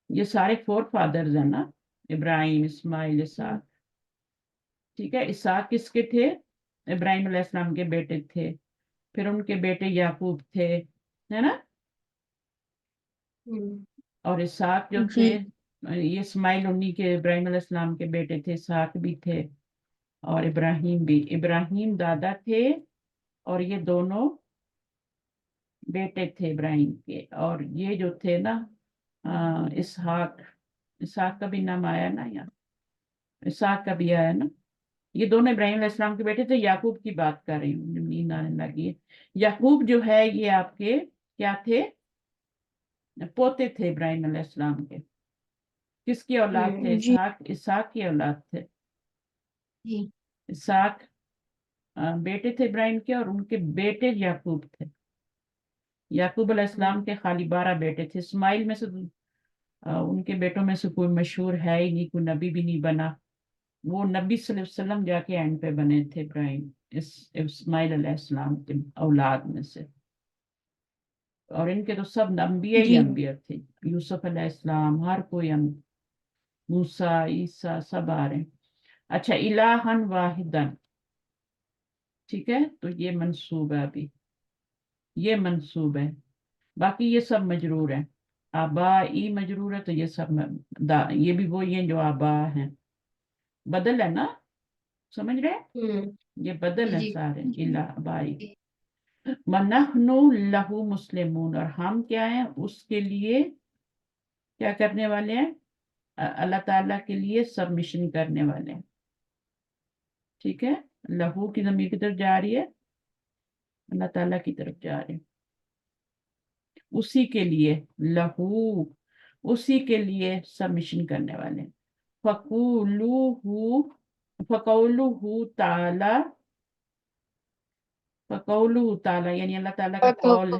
یہ سارے 4 فادرز ہیں نا, ابراہیم, اسماعیل, اسحاق. ٹھیک ہے. اسحاق کس کے تھے؟ ابراہیم علیہ السلام کے بیٹے تھے. پھر ان کے بیٹے یعقوب تھے, ہے نا. اور اسحاق جو جی تھے, یہ اسماعیل انہی کے, ابراہیم علیہ السلام کے بیٹے تھے. اسحاق بھی تھے اور ابراہیم بھی. ابراہیم دادا تھے اور یہ دونوں بیٹے تھے ابراہیم کے. اور یہ جو تھے نا اسحاق, اسحاق کا بھی نام آیا نا یہاں, اسحاق کا بھی آیا نا. یہ دونوں ابراہیم علیہ السلام کے بیٹے تھے. یعقوب کی بات کر رہی ہوں, نیند آنے لگی ہے. یعقوب جو ہے یہ آپ کے کیا تھے؟ پوتے تھے ابراہیم علیہ السلام کے. کس کی اولاد تھے؟ جی اسحاق کی اولاد تھے. جی اسحاق بیٹے تھے ابراہیم کے, اور ان کے بیٹے یعقوب تھے. یعقوب علیہ السلام کے خالی 12 بیٹے تھے. اسماعیل میں سے ان کے بیٹوں میں سے کوئی مشہور ہے ہی نہیں, کوئی نبی بھی نہیں بنا. وہ نبی صلی اللہ علیہ وسلم جا کے اینڈ پہ بنے تھے ابراہیم, اسماعیل علیہ السلام کے اولاد میں سے. اور ان کے تو سب انبیاء ہی جی انبیاء تھے. یوسف علیہ السلام, ہر کوئی, موسیٰ, عیسیٰ, سب آ رہے ہیں. اچھا, الہن واحدن, ٹھیک ہے. تو یہ منصوب ہے, ابھی یہ منصوب ہے. باقی یہ سب مجرور ہیں. آبائی مجرور ہے, تو یہ سب یہ بھی وہی ہیں جو آبا ہیں. بدل ہے نا, سمجھ رہے ہیں؟ یہ بدل جی ہیں جی سارے, الہ آبائی. جی وَنَحْنُ لَهُ مُسْلِمُونَ, اور ہم کیا ہیں اس کے لیے کیا کرنے والے ہیں؟ اللہ تعالیٰ کے لیے سبمیشن کرنے والے ہیں. ٹھیک ہے. لہو کی ضمیر کی طرف جا رہی ہے, اللہ تعالیٰ کی طرف جا رہے ہیں. اسی کے لیے, لہو, اسی کے لیے سبمیشن کرنے والے ہیں. فَقَوْلُهُ تعالی, فَقَوْلُهُ تعالی یعنی اللہ تعالیٰ کا قول ہے.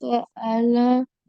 تعالى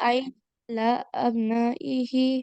أي لأبنائه.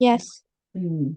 Yes.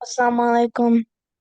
Assalamu alaikum.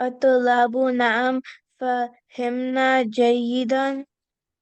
الطلاب نعم فهمنا جيدا.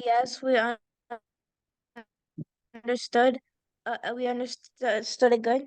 Yes, understood. We understood it good.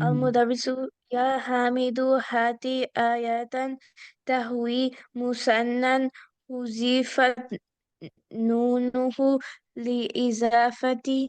المدرس يا حامد هاتي آية تهوي مثنى حذفت نونه لإضافة.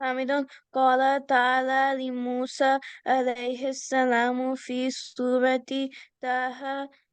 حامد قال تعالى لموسى عليه السلام في سورة طه.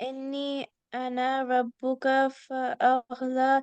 إني أنا ربك فأغلى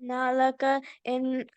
nalaka, in,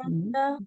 innaka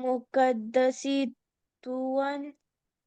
muqaddasi tuwan.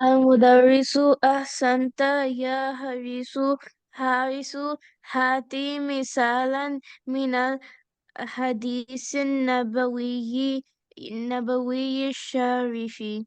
Al-Mudarrisu ahsanta ya harisu hati misalan minal hadisin nabawiyyi sharifi.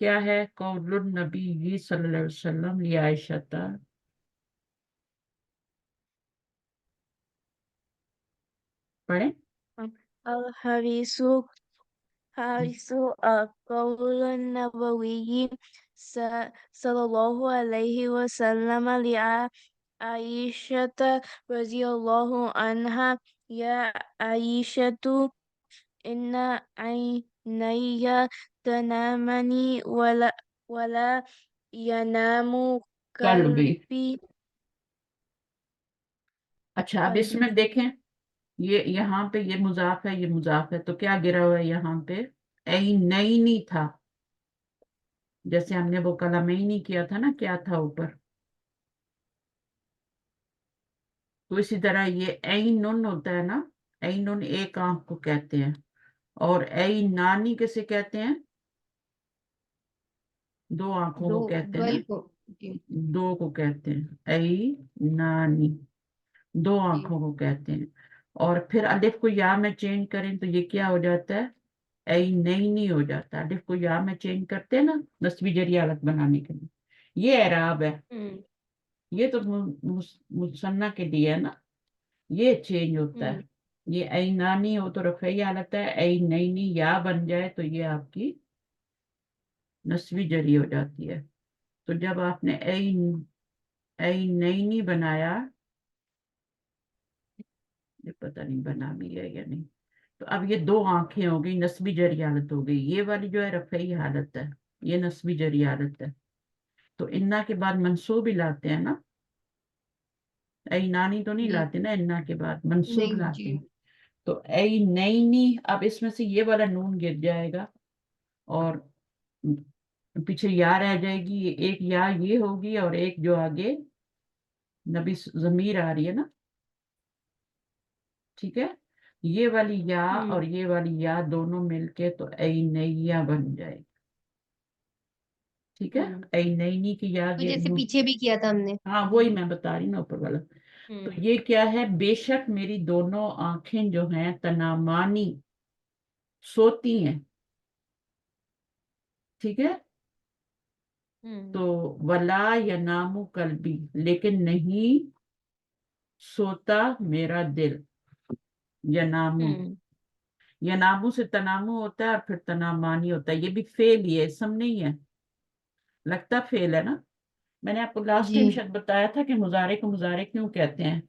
کیا ہے قول النبی صلی اللہ علیہ وسلم لعائشہ؟ پڑھیں. الحديث حديث قول النبوي صلى الله عليه وسلم لعائشة رضي الله عنها يا عائشة إن عيني تنامني ولا ينام قلبی. قلبي اچھا اب اس قلبي میں دیکھیں، یہ یہاں پہ یہ مضاف ہے، یہ مضاف ہے، تو کیا گرا ہوا ہے یہاں پہ؟ عینینی تھا، جیسے ہم نے وہ کلمینی کیا تھا نا، کیا تھا اوپر. تو اسی طرح یہ عینن ہوتا ہے نا، عینن ایک آنکھ کو کہتے ہیں، اور عینانی کسے کہتے ہیں؟ دو آنکھوں دو کو کہتے ہیں نا، ڈویل کو. جی دو کو کہتے ہیں عینانی، دو جی آنکھوں کو کہتے ہیں. اور پھر الف کو یا میں چینج کریں تو یہ کیا ہو جاتا ہے؟ عینینی ہو جاتا ہے. الف کو یا میں چینج کرتے ہیں نا نسبی جری حالت بنانے کے لیے. یہ اعراب ہے، ہوں یہ تو مثنیٰ کے لیے ہے نا، یہ چینج ہوتا ہے. ہوں یہ عینانی ہو تو رفعی حالت ہے، عینینی یا بن جائے تو یہ آپ کی نسبی جری ہو جاتی ہے. تو جب آپ نے عینینی بنایا، یہ پتہ نہیں بنا بھی ہے یا نہیں، تو اب یہ دو آنکھیں ہو گئی، نسبی جری حالت ہو گئی. یہ والی جو ہے رفعی حالت ہے، یہ نسبی جری حالت ہے. تو انا کے بعد منصوب ہی لاتے ہیں نا، عینانی تو نہیں جی لاتے نا، انا کے بعد منصوب نہیں لاتے جی ہیں. تو عینینی، اب اس میں سے یہ والا نون گر جائے گا اور پیچھے یا رہ جائے گی. ایک یا یہ ہوگی اور ایک جو آگے نبی ضمیر آ رہی ہے نا، ٹھیک ہے. یہ والی یا اور یہ والی یا دونوں مل کے تو عینیہ بن جائے گی. ٹھیک ہے، ہوں عینینی کی یا وہ جیسے پیچھے بھی کیا تھا ہم نے. ہاں وہی میں بتا رہی نا اوپر والا. تو یہ کیا ہے؟ بے شک میری دونوں آنکھیں جو ہیں تنامانی، سوتی ہیں. ٹھیک ہے. تو ولا ینام قلبی، لیکن نہیں سوتا میرا دل. ینامو، ینامو سے تنامو ہوتا ہے اور پھر تنامانی ہوتا ہے. یہ بھی فعل ہی ہے، اسم نہیں ہے، لگتا فعل ہے نا. میں نے آپ کو لاسٹ جی ٹائم شاید بتایا تھا کہ مضارع کو مضارع کیوں کہتے ہیں،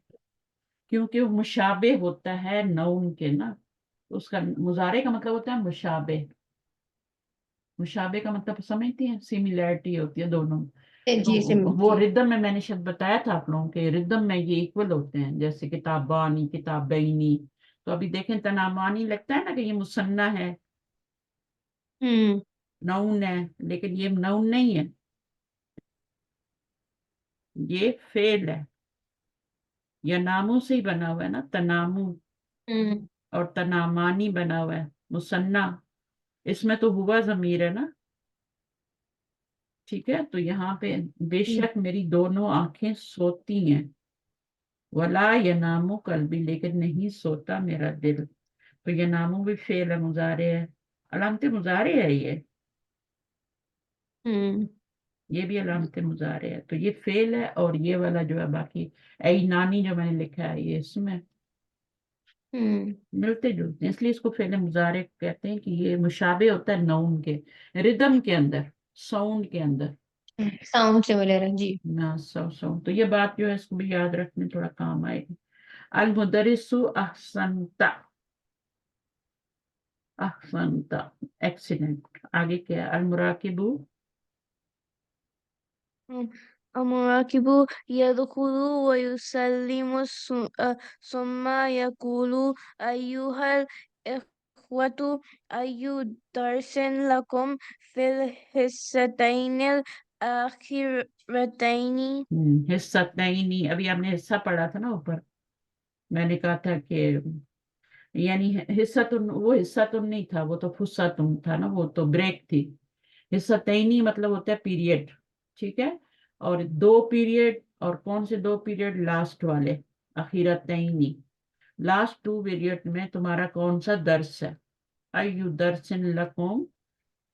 کیونکہ وہ مشابہ ہوتا ہے نون کے نا. اس کا مضارع کا مطلب ہوتا ہے مشابہ. مشابہ کا مطلب سمجھتی ہیں؟ سیملیرٹی ہوتی ہے دونوں میں. تو جی وہ جی ردم میں نے شاید بتایا تھا آپ لوگوں کے، ردم میں یہ ایکول ہوتے ہیں، جیسے کتابانی، کتابینی. تو ابھی دیکھیں تنامانی لگتا ہے نا کہ یہ مثنیٰ ہے، نون ہے، لیکن یہ نون نہیں ہے، یہ فعل ہے. یا ناموں سے ہی بنا ہوا ہے نا، تنامو اور تنامانی بنا ہوا ہے مثنیٰ. اس میں تو ہوا ضمیر ہے نا. ٹھیک ہے. تو یہاں پہ بے شک میری دونوں آنکھیں سوتی ہیں، ولا ینامو قلبی، لیکن نہیں سوتا میرا دل. تو ینامو بھی فعل ہے، مضارع ہے، علامت مضارع ہے یہ بھی علامت مضارع ہے. تو یہ فعل ہے اور یہ والا جو ہے باقی عینانی جو میں نے لکھا ہے یہ اس میں ملتے جلتے ہیں، اس لیے اس کو فعل مضارع کہتے ہیں کہ یہ مشابہ ہوتا ہے نون کے، ردم کے اندر، ساؤنڈ کے اندر. ساؤنڈ سے وغیرہ. جی ساؤنڈ. تو یہ بات جو ہے اس کو بھی یاد رکھنے تھوڑا کام آئے گی. المدرس احسنت، احسنت، ایکسیلنٹ. آگے کیا ہے؟ المراقب، المراقب يدخل ويسلم ثم يقول أيها الإخوة أي درس لكم في الحصتين الأخيرتين. حصہ نہیں، ابھی ہم نے حصہ پڑھا تھا نا اوپر، میں نے کہا تھا کہ یعنی حصہ تن، وہ حصہ تن نہیں تھا، وہ تو فصہ تن تھا نا، وہ تو بریک تھی. حصہ تینی مطلب ہوتا ہے پیریڈ. ٹھیک ہے. اور دو پیریڈ، اور کون سے دو پیریڈ؟ لاسٹ والے، اخیرتینی. لاسٹ 2 پیریڈ میں تمہارا کون سا درس ہے؟ ایو درس لکم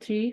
3।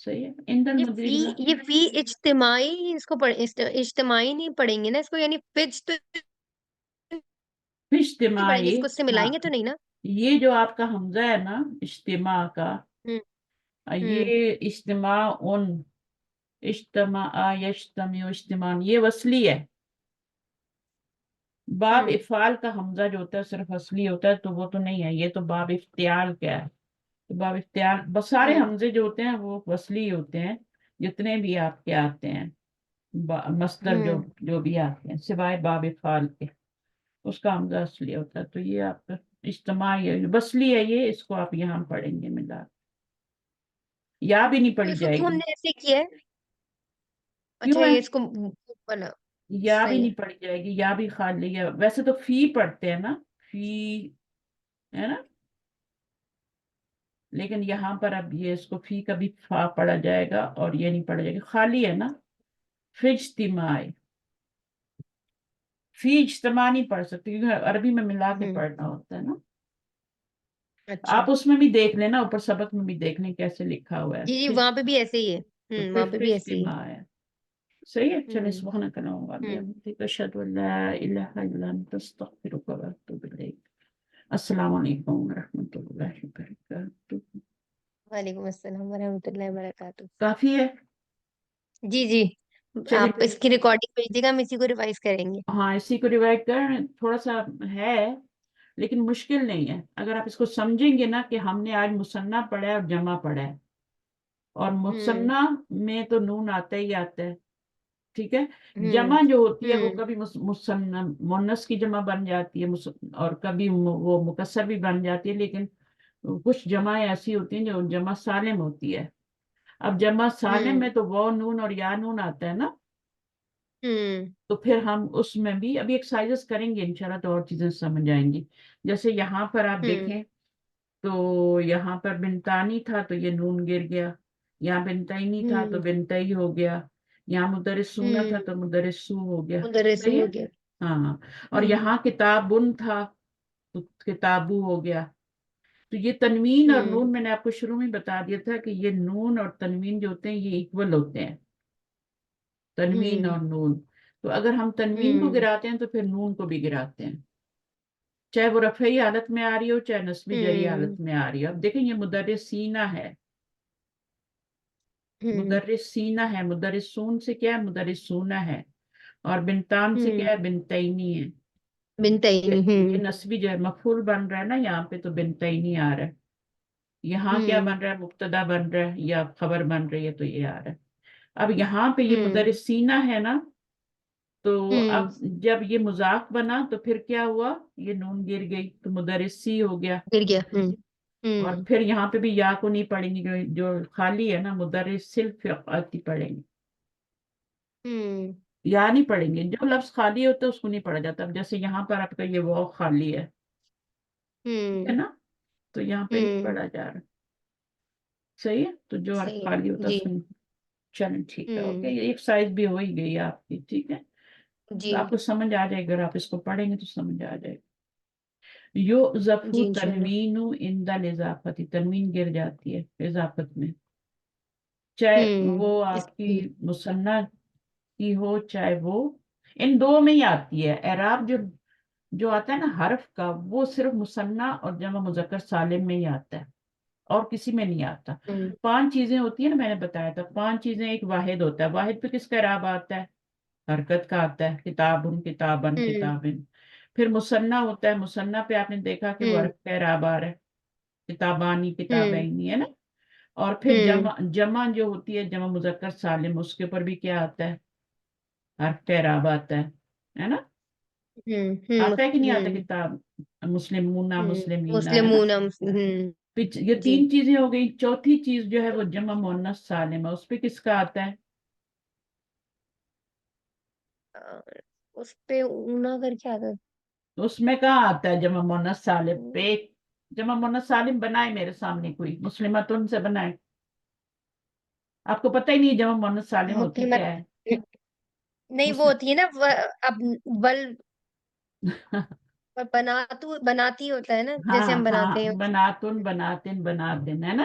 صحیح ہے. عند یہ المدير یہ فی اجتماعی اس کو اجتماعی نہیں پڑھیں گے نا اس کو، یعنی فج تو في نہیں پڑھیں گے اس اجتماعی. کو، اس سے ملائیں ہاں گے تو نہیں نا؟ یہ جو آپ کا حمزہ ہے نا اجتماع کا، ہوں ہوں یہ اجتماع ان، اجتماع یجتمع اجتماع، یہ وصلی ہے. باب ہوں افعال کا حمزہ جو ہوتا ہے صرف اصلی ہوتا ہے، تو وہ تو نہیں ہے. یہ تو باب افتعال کیا ہے. تو باب افتعال بس سارے ہوں حمزے جو ہوتے ہیں وہ وصلی ہوتے ہیں، جتنے بھی آپ کے آتے ہیں مصدر ہوں جو بھی آتے ہیں سوائے باب افعال کے، اس کا حمزہ اصلی ہوتا ہے. تو یہ آپ کا اجتماعی ہے، وصلی ہے. یہ اس کو آپ یہاں پڑھیں گے ملا، یا بھی نہیں تو پڑھی اس کو جائے کیوں ہم گی. نے ایسے کیا ہے؟ کیوں اچھا ہے؟ یہ اس کو بنا، یا بھی صحیح ہے. نہیں پڑھی جائے گی، یا بھی خالی ہے. ویسے تو فی پڑھتے ہیں نا، فی ہے نا، لیکن یہاں پر اب یہ اس کو فی کا بھی فا پڑھا جائے گا اور یہ نہیں پڑھا جائے گا، خالی ہے نا. فی اجتماع، فی اجتماع نہیں پڑھ سکتے کیونکہ عربی میں ملا کے ہوں پڑھنا ہوتا ہے نا. اچھا آپ اس میں بھی دیکھ لینا، اوپر سبق میں بھی دیکھ لیں کیسے لکھا ہوا ہے. جی فی وہاں پہ بھی ایسے ہی ہے. تو وہاں پھر پہ فی بھی ایسے ہی اجتماع ہے. صحیح ہے. چلیں ہوں سبحانک اللہم ہوں وبحمدک اشہد ان لا الہ الا انت استغفرک واتوب الیک. السلام علیکم ورحمۃ اللہ وبرکاتہ. وعلیکم السلام ورحمۃ اللہ وبرکاتہ. کافی ہے. جی جی، چلیں آپ اس کی ریکارڈنگ بھیجیے گا، ہم اسی کو ریوائز کریں گے. ہاں اسی کو ریوائز کر، تھوڑا سا ہے لیکن مشکل نہیں ہے. اگر آپ اس کو سمجھیں گے نا کہ ہم نے آج مثنیٰ پڑھا ہے اور جمع پڑھا ہے، اور ہوں مثنیٰ میں تو نون آتا ہی آتا ہے، ٹھیک ہے. ہوں جمع جو ہوتی ہے وہ ہوں کبھی مثنیٰ مونس کی جمع بن جاتی ہے، اور کبھی وہ مکسر بھی بن جاتی ہے. لیکن کچھ جمع ایسی ہوتی ہیں جو جمع سالم ہوتی ہے. اب جمع سالم ہوں میں تو واو نون اور یا نون آتا ہے نا، ہوں تو پھر ہم اس میں بھی ابھی ایکسرسائزز کریں گے انشاءاللہ تو اور چیزیں سمجھ آئیں گی. جیسے یہاں پر آپ ہوں دیکھیں تو یہاں پر بنتانی تھا تو یہ نون گر گیا، یہاں بنتینی تھا تو ہوں بنتئی ہو گیا، یہاں مدرسونہ تھا ہوں تو مدرسو ہو گیا. مدرس صحیح ہو ہے. گیا. ہاں. اور ہوں یہاں کتابن تھا تو کتابو ہو گیا. تو یہ تنوین اور ہوں نون میں نے آپ کو شروع میں بتا دیا تھا کہ یہ نون اور تنوین جو ہوتے ہیں یہ ایکول ہوتے ہیں، تنوین ہوں اور نون. تو اگر ہم تنوین کو ہوں گراتے ہیں تو پھر نون کو بھی گراتے ہیں، چاہے وہ رفعی حالت میں آ رہی ہو چاہے نصبی جری ہوں حالت میں آ رہی ہو. اب دیکھیں یہ مدرسینہ ہے، ہوں مدرسینہ ہے. مدرسون سے کیا ہے؟ مدرسونہ ہے. اور بنتان سے ہوں کیا ہے؟ بنتینی ہے. بنتین. یہ نصبی جو ہے مفعول بن رہا ہے نا، یہاں پہ تو بنتینی آ رہا ہے. یہاں کیا ہوں بن رہا ہے؟ مبتدا بن رہا ہے یا خبر بن رہی ہے تو یہ آ رہا ہے. اب یہاں پہ یہ ہوں مدرسینہ ہے نا، تو اب ہوں جب یہ مضاف بنا تو پھر کیا ہوا؟ یہ نون گر گئی تو مدرسی ہو گیا. گر گیا. ہوں اور ہوں پھر یہاں پہ بھی یا کو نہیں پڑھیں گی، جو خالی ہے نا مدرس الفقہ پڑھیں گے. ہوں یا نہیں پڑھیں گے، جو لفظ خالی ہوتا ہے اس کو نہیں پڑھا جاتا. اب جیسے یہاں پر آپ کا یہ واو خالی ہے، ٹھیک ہے ہوں نا، تو یہاں پہ نہیں ہوں پڑھا جا رہا. صحیح ہے. تو جو حرف صحیح ہے. خالی ہوتا ہے جی. اس کو چلیں ٹھیک ہے. اوکے، ہوں ایک سائز بھی ہو ہی گئی آپ کی. ٹھیک ہے. جی تو آپ کو سمجھ آ جائے گا، اگر آپ اس کو پڑھیں گے تو سمجھ آ جائے گا. یُؤْذَفُ جی انشاءاللہ. تنوین عند الاضافۃ، تنوین گر جاتی ہے اضافت میں، چاہے ہوں وہ اس آپ کی مثنیٰ کی ہو چاہے وہ، ان دو میں ہی آتی ہے. اعراب جو آتا ہے نا حرف کا، وہ صرف مثنیٰ اور جمع مذکر سالم میں ہی آتا ہے اور کسی میں نہیں آتا. ہوں 5 چیزیں ہوتی ہیں نا، میں نے بتایا تھا 5 چیزیں. ایک واحد ہوتا ہے، واحد پہ کس کا اعراب آتا ہے؟ حرکت کا آتا ہے، کتابن کتابن ہوں کتابن. پھر مثنیٰ ہوتا ہے، مثنیٰ پہ آپ نے دیکھا کہ وہ ہوں حرف کا اعراب آ رہا ہے، کتابانی ہوں کتابینی، ہے نا. اور پھر ہوں جمع جو ہوتی ہے جمع مذکر سالم، اس کے اوپر بھی کیا آتا ہے؟ حرف کا اعراب آتا ہے نا. آتا ہے کہ نہیں آتا؟ ہوں کتاب مسلمون مسلمین، ہے نا. مسلمون. یہ جی. 3 چیزیں ہو گئی. چوتھی چیز جو ہے وہ جمع مؤنث سالم ہے، اس پہ کس کا آتا ہے؟ اس پہ اونا کر کے آتا ہے. تو اس میں کہاں آتا ہے جمع مؤنث سالم پہ؟ جمع مؤنث سالم بنائے میرے سامنے کوئی، مسلمتن سے بنائے. آپ کو پتہ ہی نہیں جمع مؤنث سالم ہوتی مسلمت کیا ہے. نہیں، وہ مسلم ہوتی ہے نا اب ول بناتی ہوتا ہے نا، ہاں جیسے ہم ہاں، بناتے ہیں. بناتن بناتن بناتن، ہے نا.